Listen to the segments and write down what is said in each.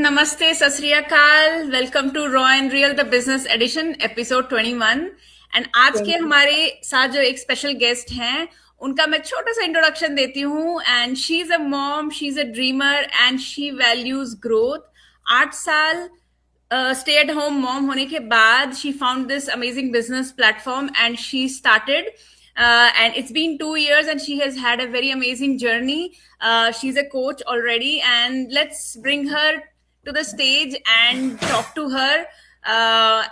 नमस्ते, सत श्री अकाल। Welcome to Raw and Real the business edition episode 21। And आज के हमारे साथ जो एक स्पेशल गेस्ट हैं उनका मैं छोटा सा इंट्रोडक्शन देती हूँ। And she is a mom, she is a dreamer and she values growth. 8 साल stay at home mom होने के बाद she found this amazing business platform and she started and it's been 2 years and she has had a very amazing journey. She's a coach already and let's bring her to the stage and talk to her.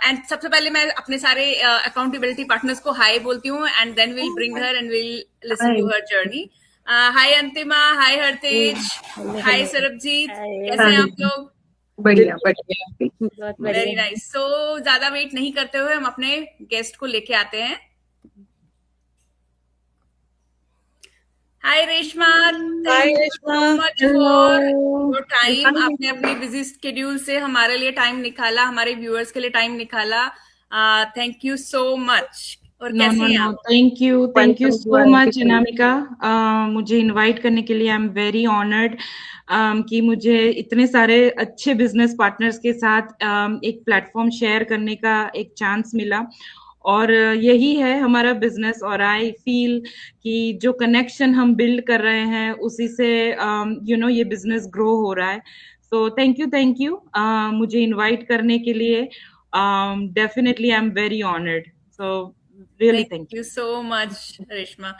And सबसे पहले मैं अपने सारे accountability partners को hi बोलती हूँ and then we'll bring her and we'll listen to her journey. Hi Antima, hi हरतेज, hi Sarabjit, कैसे हैं आप लोग? बढ़िया बढ़िया, वेरी नाइस। सो ज्यादा वेट नहीं करते हुए हम अपने गेस्ट को लेके आते हैं। Hi Reshma, thank you so much for your time. आपने अपनी बिजी शेड्यूल से हमारे लिए टाइम निकाला, हमारे व्यूअर्स के लिए टाइम निकाला। Thank you so much. और कैसे हैं आप? Thank you so much Anamika, मुझे इनवाइट करने के लिए। आई एम वेरी ऑनर्ड कि मुझे इतने सारे अच्छे बिजनेस पार्टनर्स के साथ एक प्लेटफॉर्म शेयर करने का एक चांस मिला और यही है हमारा बिजनेस। और आई फील कि जो कनेक्शन हम बिल्ड कर रहे हैं उसी से ये बिजनेस ग्रो हो रहा है। सो थैंक यू मुझे इनवाइट करने के लिए। Definitely I am very honoured. So really thank you so much Reshma.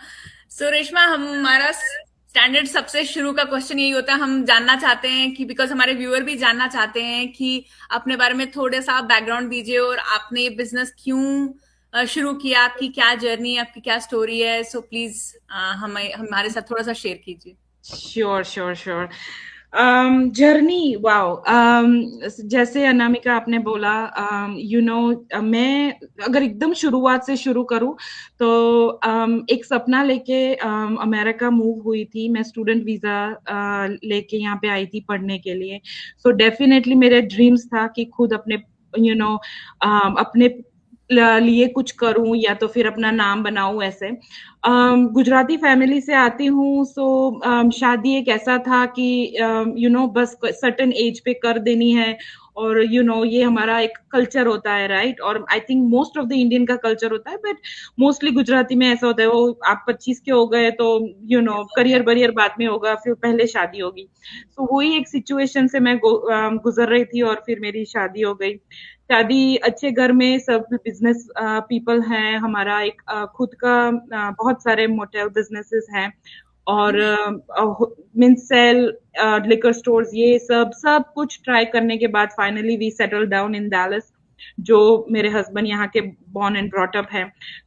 So Reshma, हमारा स्टैंडर्ड सबसे शुरू का क्वेश्चन यही होता है, हम जानना चाहते हैं कि बिकॉज हमारे व्यूअर भी जानना चाहते हैं कि अपने बारे में थोड़ा सा बैकग्राउंड दीजिए और आपने बिजनेस क्यों शुरू किया, आपकी क्या जर्नी, आपकी क्या स्टोरी है। सो प्लीज हमारे साथ थोड़ा सा शेयर कीजिए। श्योर। Journey, wow. जैसे अनामिका आपने बोला, मैं अगर एकदम शुरुआत से शुरू करूं तो एक सपना लेके अमेरिका मूव हुई थी। मैं स्टूडेंट वीजा लेके यहाँ पे आई थी पढ़ने के लिए। सो डेफिनेटली मेरे ड्रीम्स था कि खुद अपने अपने लिए कुछ करूं या तो फिर अपना नाम बनाऊं। ऐसे गुजराती फैमिली से आती हूँ। सो शादी एक ऐसा था कि बस सर्टेन एज पे कर देनी है और ये हमारा एक कल्चर होता है, राइट। और I think most of the Indian का कल्चर होता है, बट मोस्टली गुजराती में ऐसा होता है, वो आप 25 के हो गए तो करियर बरियर बाद में होगा, फिर पहले शादी होगी। तो वही एक सिचुएशन से मैं गुजर रही थी और फिर मेरी शादी हो गई। शादी अच्छे घर में, सब बिजनेस पीपल हैं। हमारा एक खुद का बहुत सारे मोटेल बिजनेसेस हैं और मिनसेल, लिकर स्टोर्स, ये सब कुछ ट्राई करने के बाद finally we settle down in Dallas, जो मेरे हस्बैंड यहाँ के बॉर्न एंड ब्रॉट अप है।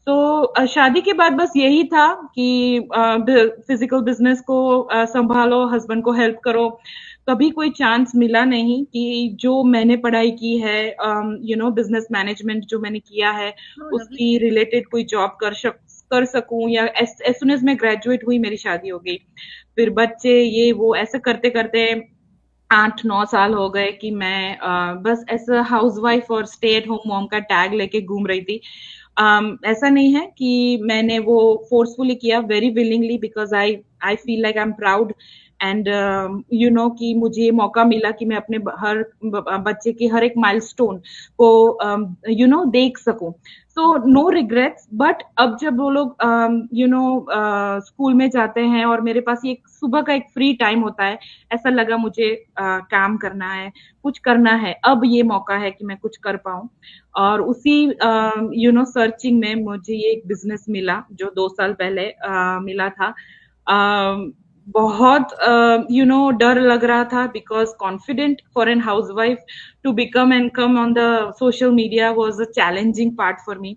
तो शादी के बाद बस यही था कि फिजिकल बिजनेस को संभालो, हस्बैंड को हेल्प करो। कभी कोई चांस मिला नहीं कि जो मैंने पढ़ाई की है, बिजनेस मैनेजमेंट जो मैंने किया है उसकी रिलेटेड कोई जॉब कर सकूं, या एज सुन एज मैं ग्रेजुएट हुई मेरी शादी हो गई। फिर बच्चे, ये वो, ऐसे करते करते 8-9 साल हो गए कि मैं बस ऐसा हाउसवाइफ और स्टे एट होम मॉम का टैग लेके घूम रही थी। ऐसा नहीं है कि मैंने वो फोर्सफुली किया, very willingly, because I feel like I am proud and कि मुझे मौका मिला कि मैं अपने हर बच्चे के हर एक माइलस्टोन को देख सकूं। So no regrets. बट अब जब वो लोग स्कूल में जाते हैं और मेरे पास ये सुबह का एक फ्री टाइम होता है, ऐसा लगा मुझे काम करना है, कुछ करना है, अब ये मौका है कि मैं कुछ कर पाऊं। और उसी सर्चिंग में मुझे ये एक बिजनेस मिला जो 2 साल पहले मिला था। बहुत डर लग रहा था, because confident for an housewife to become and come on the social media was a challenging part for me,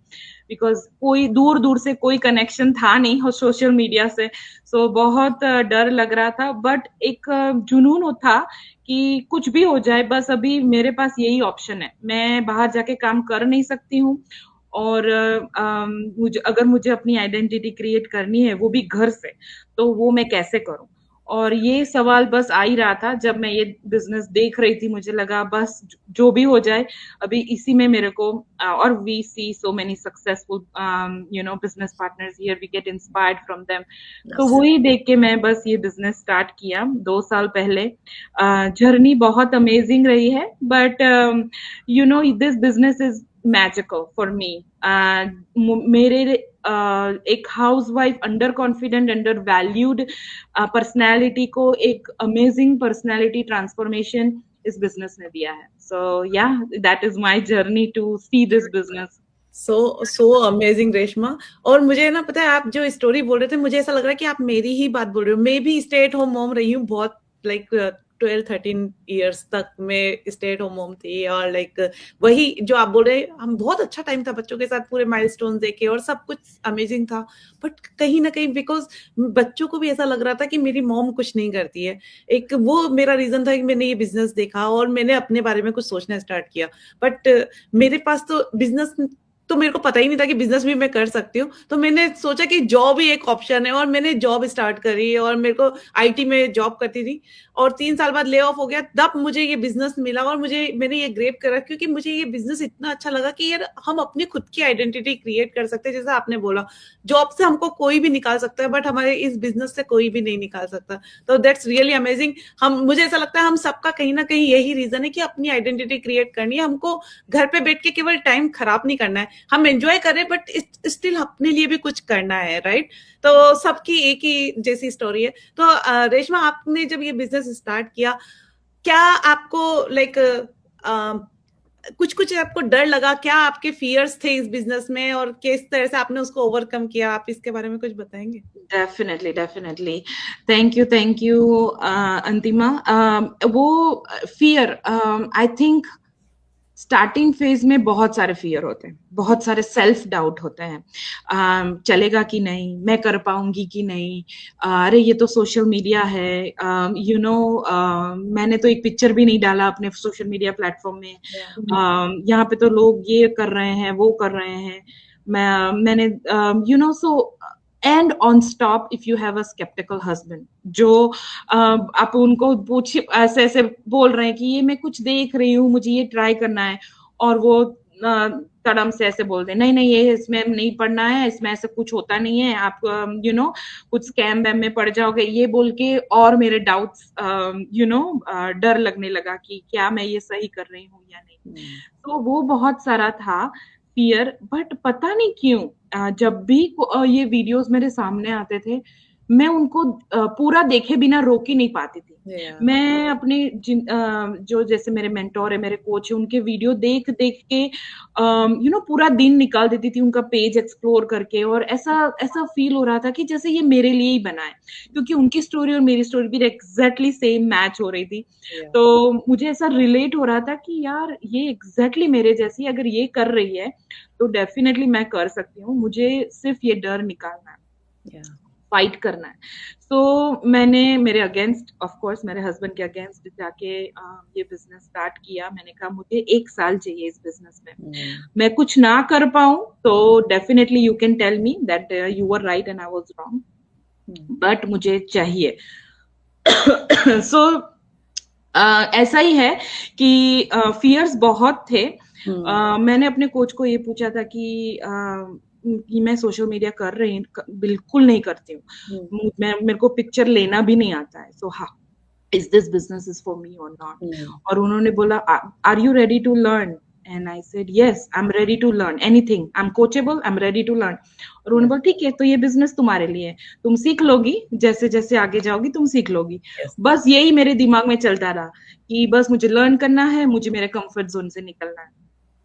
because कोई दूर से कोई कनेक्शन था नहीं सोशल मीडिया से। सो बहुत डर लग रहा था, बट एक जुनून था कि कुछ भी हो जाए, बस अभी मेरे पास यही ऑप्शन है। मैं बाहर जाके काम कर नहीं सकती हूँ और अगर मुझे अपनी आइडेंटिटी क्रिएट करनी है वो भी घर से, तो वो मैं कैसे करूं। और ये सवाल बस आ ही रहा था जब मैं ये बिजनेस देख रही थी, मुझे लगा बस जो भी हो जाए अभी इसी में मेरे को, और we see so many successful business partners here, we get inspired from them. तो Yes. वही देख के मैं बस ये बिजनेस स्टार्ट किया 2 साल पहले। जर्नी बहुत अमेजिंग रही है, but this business is magical for me. मेरे एक housewife, under confident, under valued personality को एक अमेजिंग पर्सनैलिटी ट्रांसफॉर्मेशन इस बिजनेस ने दिया है। So yeah that is my journey to see this business. So amazing Reshma. और मुझे ना पता है, आप जो स्टोरी बोल रहे थे, मुझे ऐसा लग रहा है कि आप मेरी ही बात बोल रहे हो। मैं भी स्टे एट होम मॉम रही हूँ बहुत, लाइक 12-13 ईयर्स तक मैं स्टे एट होम मॉम थी। और लाइक वही जो आप बोल रहे, हम बहुत अच्छा टाइम था बच्चों के साथ, पूरे माइलस्टोन देखे और सब कुछ अमेजिंग था। बट कहीं ना कहीं बिकॉज बच्चों को भी ऐसा लग रहा था कि मेरी मॉम कुछ नहीं करती है, एक वो मेरा रीजन था कि मैंने ये बिजनेस देखा और मैंने अपने बारे में कुछ सोचना स्टार्ट किया। बट मेरे पास तो बिजनेस, तो मेरे को पता ही नहीं था कि बिजनेस भी मैं कर सकती हूँ। तो मैंने सोचा कि जॉब ही एक ऑप्शन है, और मैंने जॉब स्टार्ट करी। और मेरे को आईटी में जॉब करती थी, और 3 साल बाद ले ऑफ हो गया। तब मुझे ये बिजनेस मिला और मैंने ये ग्रेप करा, क्योंकि मुझे ये बिजनेस इतना अच्छा लगा कि यार हम अपनी खुद की आइडेंटिटी क्रिएट कर सकते हैं। जैसा आपने बोला, जॉब से हमको कोई भी निकाल सकता है, बट हमारे इस बिजनेस से कोई भी नहीं निकाल सकता। तो दैट्स रियली अमेजिंग। मुझे ऐसा लगता है हम सबका कहीं ना कहीं यही रीजन है कि अपनी आइडेंटिटी क्रिएट करनी है। हमको घर पे बैठ के केवल टाइम खराब नहीं करना है, हम एंजॉय करें, बट स्टिल अपने लिए भी कुछ करना है, राइट? तो सबकी एक ही जैसी स्टोरी है। तो रेशमा, आपने जब ये बिजनेस स्टार्ट किया, क्या आपको लाइक कुछ आपको डर लगा? क्या आपके फियर्स थे इस बिजनेस में, और किस तरह से आपने उसको ओवरकम किया? आप इसके बारे में कुछ बताएंगे? Definitely thank you Antima. वो fear, I think starting phase में बहुत सारे फियर होते हैं, बहुत सारे सेल्फ डाउट होते हैं। चलेगा कि नहीं, मैं कर पाऊंगी कि नहीं, अरे ये तो सोशल मीडिया है, मैंने तो एक पिक्चर भी नहीं डाला अपने सोशल मीडिया प्लेटफॉर्म में, यहाँ पे तो लोग ये कर रहे हैं, वो कर रहे हैं। मैंने so and on stop if you have a sceptical husband, जो आप उनको पूछ ऐसे ऐसे बोल रहे हैं कि ये मैं कुछ देख रही हूँ, मुझे ये ट्राई करना है, और वो तड़म से ऐसे बोल दे नहीं नहीं ये इसमें नहीं पढ़ना है, इसमें ऐसा कुछ होता नहीं है, आप कुछ स्कैम वैम में पड़ जाओगे, ये बोल के और मेरे डाउट्स डर लगने लगा कि क्या मैं ये सही कर रही हूँ या नहीं। तो वो बहुत सारा था फियर। बट पता नहीं क्यों जब भी ये वीडियोस मेरे सामने आते थे, मैं उनको पूरा देखे बिना रोक ही नहीं पाती थी। मैं अपने जो जैसे मेरे मेंटोर है, मेरे कोच है, उनके वीडियो देख देख के पूरा दिन निकाल देती थी उनका पेज एक्सप्लोर करके, और ऐसा ऐसा फील हो रहा था कि जैसे ये मेरे लिए ही बना है, क्योंकि उनकी स्टोरी और मेरी स्टोरी भी एग्जैक्टली सेम मैच हो रही थी। तो मुझे ऐसा रिलेट हो रहा था कि यार ये एग्जैक्टली मेरे जैसी अगर ये कर रही है तो डेफिनेटली मैं कर सकती हूँ, मुझे सिर्फ ये डर निकालना है, फाइट करना है। तो मैंने मेरे अगेंस्ट, ऑफ कोर्स मेरे हस्बैंड के अगेंस्ट जाके ये बिजनेस स्टार्ट किया। मैंने कहा मुझे 1 साल चाहिए इस बिजनेस में, मैं कुछ ना कर पाऊं तो definitely you can tell me that you were right and I was wrong, but मुझे चाहिए। सो ऐसा ही है कि फियर्स बहुत थे। मैंने अपने कोच को ये पूछा था कि मैं सोशल मीडिया कर रही हूँ, बिल्कुल नहीं करती हूँ, मेरे को पिक्चर लेना भी नहीं आता है, सो हाँ is this business is for me और नॉट। और उन्होंने बोला are you ready to learn, and I said yes I am ready to learn anything, I am coachable, I am ready to learn. और उन्होंने बोला ठीक है, तो ये बिजनेस तुम्हारे लिए, तुम सीख लोगी, जैसे जैसे आगे जाओगी तुम सीख लोगी। बस यही मेरे दिमाग में चलता रहा कि बस मुझे लर्न करना है, मुझे मेरे कंफर्ट जोन से निकलना है।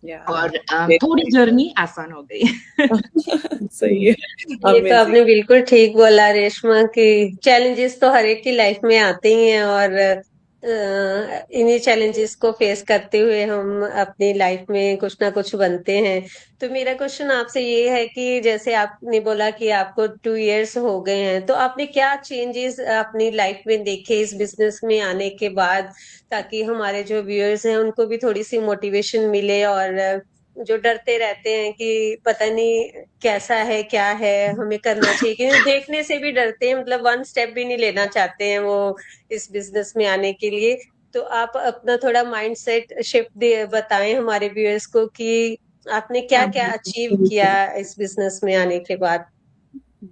और थोड़ी जर्नी आसान हो गई। सही है। ये तो आपने बिल्कुल ठीक बोला रेशमा, कि चैलेंजेस तो हर एक की लाइफ में आते ही हैं, और इन्हीं चैलेंजेस को फेस करते हुए हम अपनी लाइफ में कुछ ना कुछ बनते हैं। तो मेरा क्वेश्चन आपसे ये है कि जैसे आपने बोला कि आपको 2 इयर्स हो गए हैं, तो आपने क्या चेंजेस अपनी लाइफ में देखे इस बिजनेस में आने के बाद, ताकि हमारे जो व्यूअर्स हैं उनको भी थोड़ी सी मोटिवेशन मिले और जो डरते रहते हैं कि पता नहीं कैसा है, क्या है, हमें करना चाहिए, क्योंकि देखने से भी डरते हैं, मतलब वन स्टेप भी नहीं लेना चाहते हैं वो इस बिजनेस में आने के लिए। तो आप अपना थोड़ा माइंड सेट शिफ्ट बताएं हमारे व्यूअर्स को कि आपने क्या क्या अचीव किया इस बिजनेस में आने के बाद।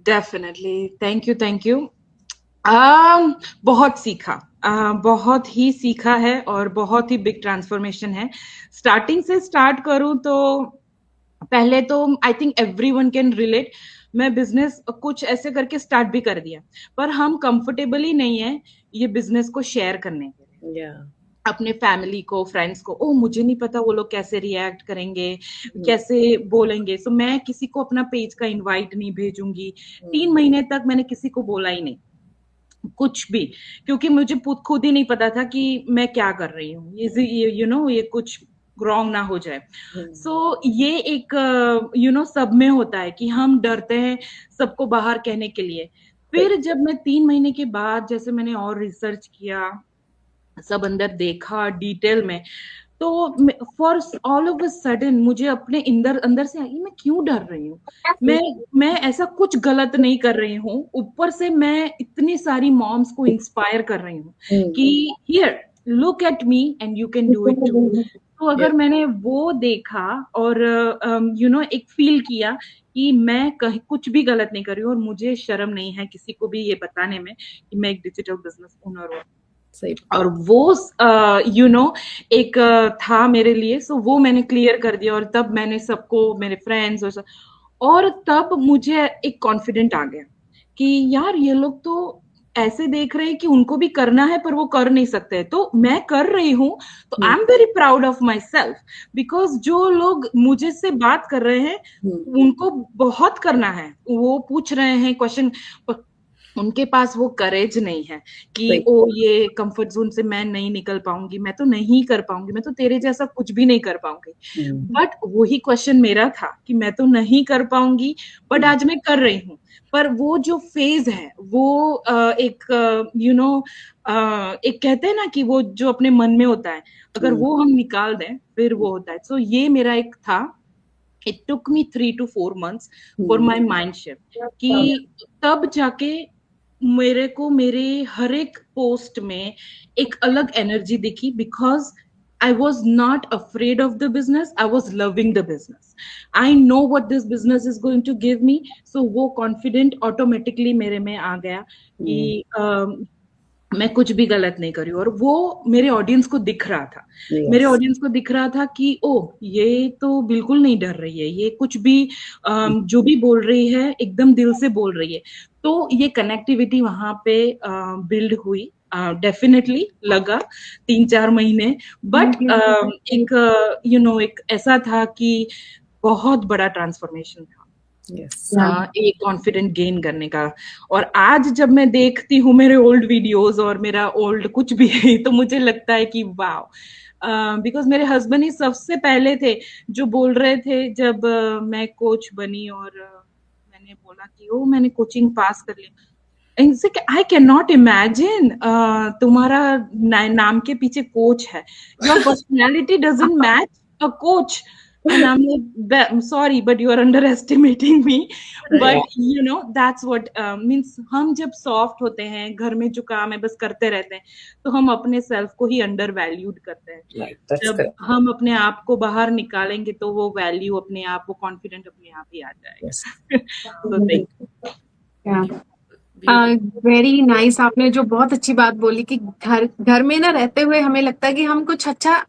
Definitely, thank you. बहुत सीखा, बहुत ही सीखा है और बहुत ही बिग ट्रांसफॉर्मेशन है। स्टार्टिंग से स्टार्ट करूं तो पहले तो I think everyone can relate, मैं बिजनेस कुछ ऐसे करके स्टार्ट भी कर दिया, पर हम कंफर्टेबल ही नहीं है ये बिजनेस को शेयर करने के लिए अपने फैमिली को, फ्रेंड्स को। ओ मुझे नहीं पता वो लोग कैसे रिएक्ट करेंगे, कैसे बोलेंगे। सो मैं किसी को अपना पेज का इनवाइट नहीं भेजूंगी। 3 महीने तक मैंने किसी को बोला ही नहीं कुछ भी, क्योंकि मुझे खुद ही नहीं पता था कि मैं क्या कर रही हूँ, ये कुछ रॉन्ग ना हो जाए। सो ये एक सब में होता है कि हम डरते हैं सबको बाहर कहने के लिए। फिर जब मैं 3 महीने के बाद जैसे मैंने और रिसर्च किया, सब अंदर देखा डिटेल में, तो for all of a sudden मुझे अपने अंदर से आई मैं क्यों डर रही हूँ, मैं ऐसा कुछ गलत नहीं कर रही हूँ। ऊपर से मैं इतनी सारी मॉम्स को इंस्पायर कर रही हूँ कि here look at me and you can do it too. तो अगर मैंने वो देखा और एक फील किया कि मैं कहीं कुछ भी गलत नहीं कर रही हूँ और मुझे शर्म नहीं है किसी को भी ये बताने में कि मैं एक डिजिटल बिजनेस ओनर हूँ, और वो एक था मेरे लिए। सो वो मैंने क्लियर कर दिया और तब मैंने सबको, मेरे फ्रेंड्स और तब मुझे एक कॉन्फिडेंट आ गया कि यार ये लोग तो ऐसे देख रहे हैं कि उनको भी करना है पर वो कर नहीं सकते, तो मैं कर रही हूँ, तो आई am very proud of my self. Because जो लोग मुझे से बात कर रहे हैं उनको बहुत करना है, वो पूछ रहे हैं क्वेश्चन, उनके पास वो करेज नहीं है कि ओ ये कंफर्ट जोन से मैं नहीं निकल पाऊंगी, मैं तो नहीं कर पाऊंगी, मैं तो तेरे जैसा कुछ भी नहीं कर पाऊंगी। बट वही क्वेश्चन मेरा था कि मैं तो नहीं कर पाऊंगी, बट आज मैं कर रही हूँ। पर वो जो फेज है वो एक एक कहते हैं ना कि वो जो अपने मन में होता है, अगर वो हम निकाल दें फिर वो होता है। सो ये मेरा एक था। It took me 3 to 4 months for my mind shift कि तब जाके मेरे को मेरे हर एक पोस्ट में एक अलग एनर्जी दिखी, because I was not afraid of the business, I was loving the business. I know what this business is going to give me. So वो confident automatically मेरे में आ गया कि मैं कुछ भी गलत नहीं करी। और वो मेरे ऑडियंस को दिख रहा था, मेरे ऑडियंस को दिख रहा था कि ओ ये तो बिल्कुल नहीं डर रही है, ये कुछ भी जो भी बोल रही है एकदम दिल से बोल रही है। तो ये कनेक्टिविटी वहां पे बिल्ड हुई। डेफिनेटली लगा 3-4 महीने, बट एक ऐसा था कि बहुत बड़ा ट्रांसफॉर्मेशन था। एक कॉन्फिडेंट गेन करने का। और आज जब मैं देखती हूँ मेरे ओल्ड वीडियोस और मेरा ओल्ड कुछ भी तो मुझे लगता है कि वाओ, बिकॉज मेरे हस्बैंड ही सबसे पहले थे जो बोल रहे थे जब मैं कोच बनी और मैंने बोला कि ओ मैंने कोचिंग पास कर लिया। आई कैन नॉट इमेजिन तुम्हारा नाम के पीछे कोच है, your personality doesn't match a coach. And I'm like, sorry, but you are underestimating me. But that's what means. हम जब soft होते हैं, घर में जो काम है बस करते रहते हैं, तो हम अपने self को ही undervalued करते हैं। जब हम अपने आप को बाहर निकालेंगे तो वो value अपने आप, वो confident अपने आप ही आ जाएगा। Very nice. आपने जो बहुत अच्छी बात बोली कि घर में ना रहते हुए हमें लगता है कि हम कुछ अच्छा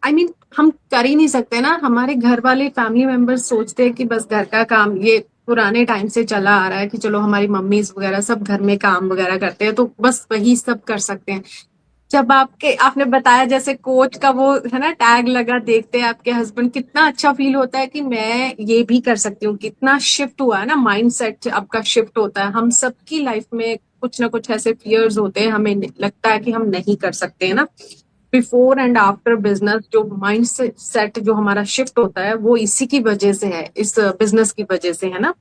हम कर ही नहीं सकते ना। हमारे घर वाले फैमिली मेंबर्स सोचते हैं कि बस घर का काम, ये पुराने टाइम से चला आ रहा है कि चलो हमारी मम्मीज वगैरह सब घर में काम वगैरह करते हैं तो बस वही सब कर सकते हैं। जब आपने बताया जैसे कोच का वो है ना टैग लगा, देखते हैं आपके हस्बैंड, कितना अच्छा फील होता है कि मैं ये भी कर सकती हूँ। कितना शिफ्ट हुआ है ना, माइंडसेट आपका शिफ्ट होता है। हम सबकी लाइफ में कुछ ना कुछ ऐसे फियर्स होते हैं, हमें लगता है कि हम नहीं कर सकते, है ना। बिफोर एंड आफ्टर बिजनेस जो माइंड सेट जो हमारा शिफ्ट होता है वो इसी की वजह से है, इस बिजनेस की वजह से, है ना।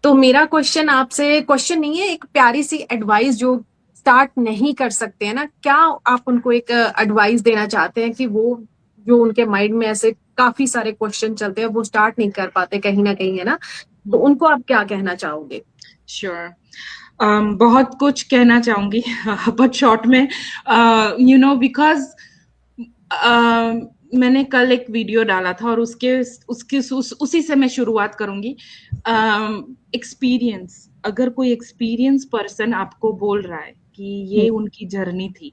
तो मेरा क्वेश्चन आपसे, क्वेश्चन नहीं है, एक प्यारी सी एडवाइस जो स्टार्ट नहीं कर सकते हैं ना, क्या आप उनको एक एडवाइस देना चाहते हैं कि वो जो उनके माइंड में ऐसे काफी सारे क्वेश्चन चलते हैं, वो स्टार्ट नहीं कर पाते कहीं ना कहीं, है ना? तो उनको आप क्या कहना चाहोगे? श्योर बहुत कुछ कहना चाहूंगी बट शॉर्ट में बिकॉज मैंने कल एक वीडियो डाला था और उसी से मैं शुरुआत करूंगी। एक्सपीरियंस, अगर कोई एक्सपीरियंस पर्सन आपको बोल रहा है कि ये उनकी जर्नी थी,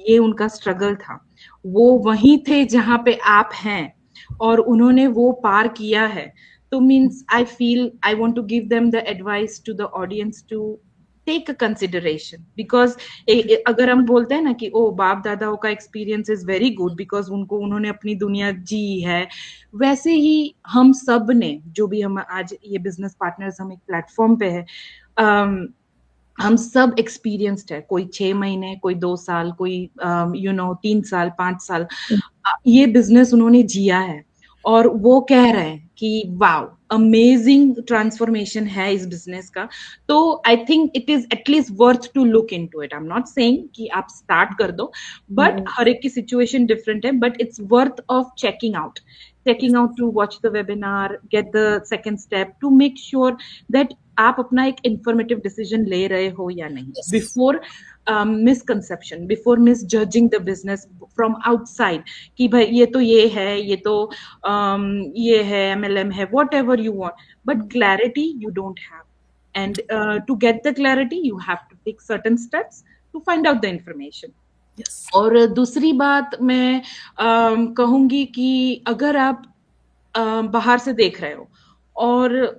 ये उनका स्ट्रगल था, वो वहीं थे जहां पे आप हैं और उन्होंने वो पार किया है, तो means I feel I want to give them the advice to the audience to take a consideration. Because अगर हम बोलते हैं ना कि ओ बाप दादाओं का experience is very good because उन्होंने अपनी दुनिया जी है, वैसे ही हम सब ने, जो भी हम आज ये बिजनेस पार्टनर्स हम एक प्लेटफॉर्म पे है, हम सब एक्सपीरियंस्ड है। कोई 6 महीने, कोई 2 साल, कोई 3 साल, 5 साल ये बिजनेस उन्होंने जिया है और वो कह रहे हैं कि वाओ अमेजिंग ट्रांसफॉर्मेशन है इस बिजनेस का। तो I think it is at least worth to look into it. I am not saying कि आप स्टार्ट कर दो, बट हर एक की सिचुएशन डिफरेंट है, but it's worth of checking out to watch the webinar, get the second step to make sure that आप अपना एक इंफॉर्मेटिव डिसीजन ले रहे हो या नहीं, before misconception, before misjudging the business from outside कि भाई ये तो ये है, ये तो ये है, MLM है, whatever you want, but clarity you don't have, and to get the clarity you have to take certain steps to find out the information. और दूसरी बात मैं कहूंगी कि अगर आप बाहर से देख रहे हो और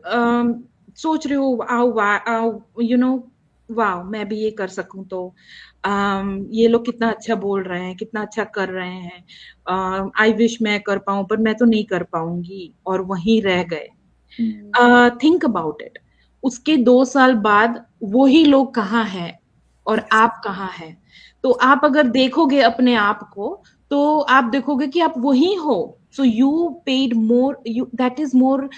सोच रहे हो वाओ मैं भी ये कर सकूं, तो ये लोग कितना अच्छा बोल रहे हैं, कितना अच्छा कर रहे हैं, आई विश मैं कर पाऊं पर मैं तो नहीं कर पाऊंगी, और वहीं रह गए। थिंक अबाउट इट, उसके 2 साल बाद वही लोग कहाँ हैं और आप कहाँ हैं। तो आप अगर देखोगे अपने आप को तो आप देखोगे कि आप वही हो। So you paid more, that is more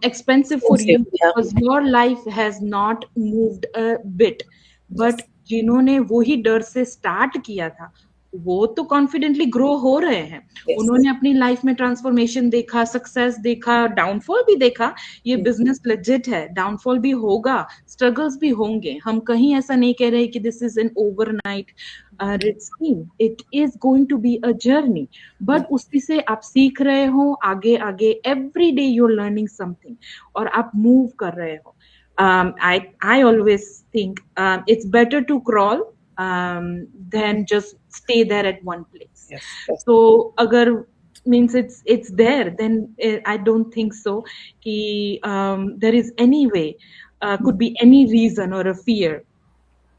expensive for you because your life has not moved a bit. But जिन्होंने वही डर से स्टार्ट किया था वो तो कॉन्फिडेंटली ग्रो हो रहे हैं। उन्होंने अपनी लाइफ में ट्रांसफॉर्मेशन देखा, सक्सेस देखा, डाउनफॉल भी देखा। ये बिजनेस लेजिट है, डाउनफॉल भी होगा, स्ट्रगल्स भी होंगे। हम कहीं ऐसा नहीं कह रहे कि this is an overnight scheme, it is going to be a journey, but उसी से आप सीख रहे हो आगे आगे, every day you are learning something और आप मूव कर रहे हो। I always think it's better to crawl than just stay there at one place. So agar means it's there, then I don't think so ki there is any way, could be any reason or a fear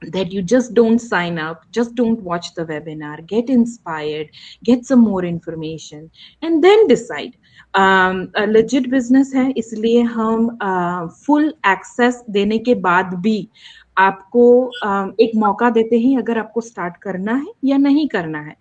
that you just don't sign up, just don't watch the webinar, get inspired, get some more information and then decide. Legit business है, इसलिए हम full access देने के बाद भी आपको एक मौका देते हैं अगर आपको स्टार्ट करना है या नहीं करना है।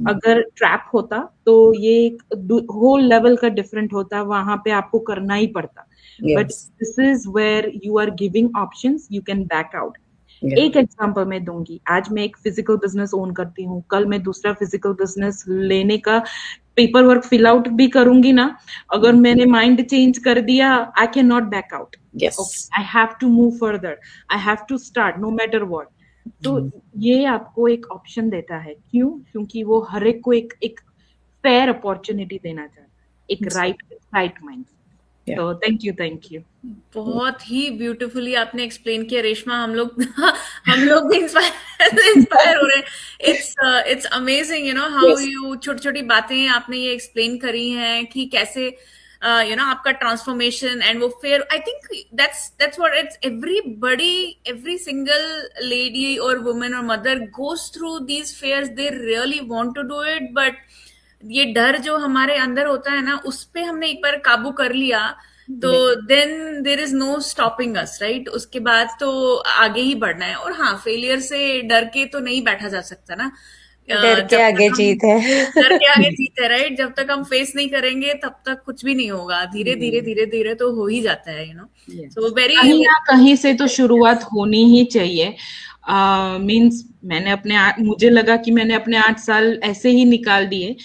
अगर ट्रैप होता तो ये एक होल लेवल का डिफरेंट होता, वहां पे आपको करना ही पड़ता। But this is where you are giving options, you can back out. एक एग्जांपल मैं दूंगी, आज मैं एक फिजिकल बिजनेस ओन करती हूँ, कल मैं दूसरा फिजिकल बिजनेस लेने का पेपर वर्क फिल आउट भी करूंगी ना, अगर मैंने माइंड चेंज कर दिया, I can not back out. I have to move further, I have to start no matter what. तो ये आपको एक ऑप्शन देता है, क्यों? क्योंकि वो हर एक को एक फेयर अपॉर्चुनिटी देना चाहता है, एक राइट माइंड। तो थैंक यू। बहुत ही ब्यूटीफुली आपने एक्सप्लेन किया रेशमा, हम लोग भी इंस्पायर हो रहे हैं। इट्स अमेजिंग हाउ यू छोटी छोटी बातें आपने ये एक्सप्लेन करी हैं कि कैसे आपका ट्रांसफॉर्मेशन एंड वो fair. I think that's what it's every single lady or woman or mother goes through these fears. They really want to do it, but ये डर जो हमारे अंदर होता है ना, उस पे हमने एक बार काबू कर लिया तो then there is no stopping us, right? उसके बाद तो आगे ही बढ़ना है। और हाँ, फेलियर से डर के तो नहीं बैठा जा सकता ना, डर के आगे जीत है। डर के आगे जीत है, राइट? जब तक हम फेस नहीं करेंगे तब तक कुछ भी नहीं होगा। धीरे धीरे तो हो ही जाता है, सो वेरी कहीं ना कहीं से तो शुरुआत होनी ही चाहिए। मीन्स मुझे लगा कि मैंने अपने 8 साल ऐसे ही निकाल दिए।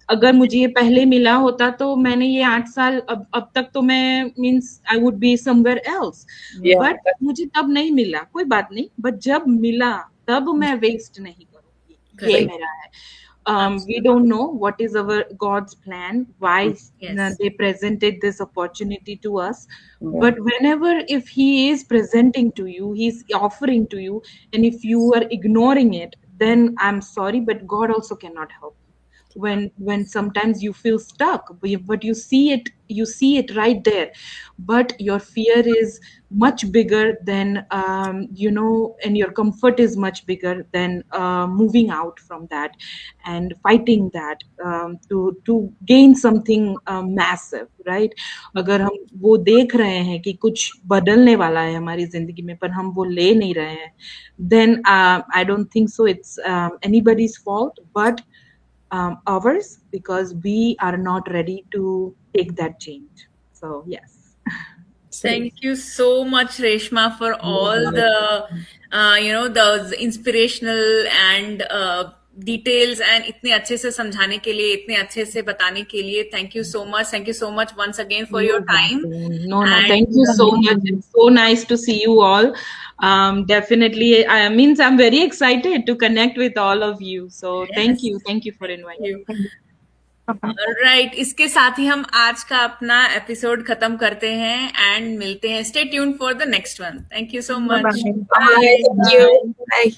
अगर मुझे ये पहले मिला होता तो मैंने ये 8 साल अब तक तो मैं means I would be somewhere else, but मुझे तब नहीं मिला, कोई बात नहीं, बट जब मिला तब मैं वेस्ट नहीं करूंगी, ये मेरा है। We don't know what is our God's plan, why they presented this opportunity to us. But whenever, if He is presenting to you, He's offering to you, and if you are ignoring it, then I'm sorry, but God also cannot help. When sometimes you feel stuck, but you see it right there, but your fear is much bigger than and your comfort is much bigger than moving out from that and fighting that to gain something massive, right? अगर हम वो देख रहे हैं कि कुछ बदलने वाला है हमारी जिंदगी में पर हम वो ले नहीं रहे हैं, then I don't think so it's anybody's fault but ours, because we are not ready to take that change. So yes. Thank you so much, Reshma, for all the the inspirational and details and इतने अच्छे से समझाने के लिए, इतने अच्छे से बताने के लिए. Thank you so much. Thank you so much once again for your time. No, thank you so much. It's so nice to see you all. Definitely, I'm very excited to connect with all of you. So thank you for inviting me. Right, इसके साथ ही हम आज का अपना episode खत्म करते हैं and मिलते हैं. Stay tuned for the next one. Thank you so much. Bye. Thank you. Bye.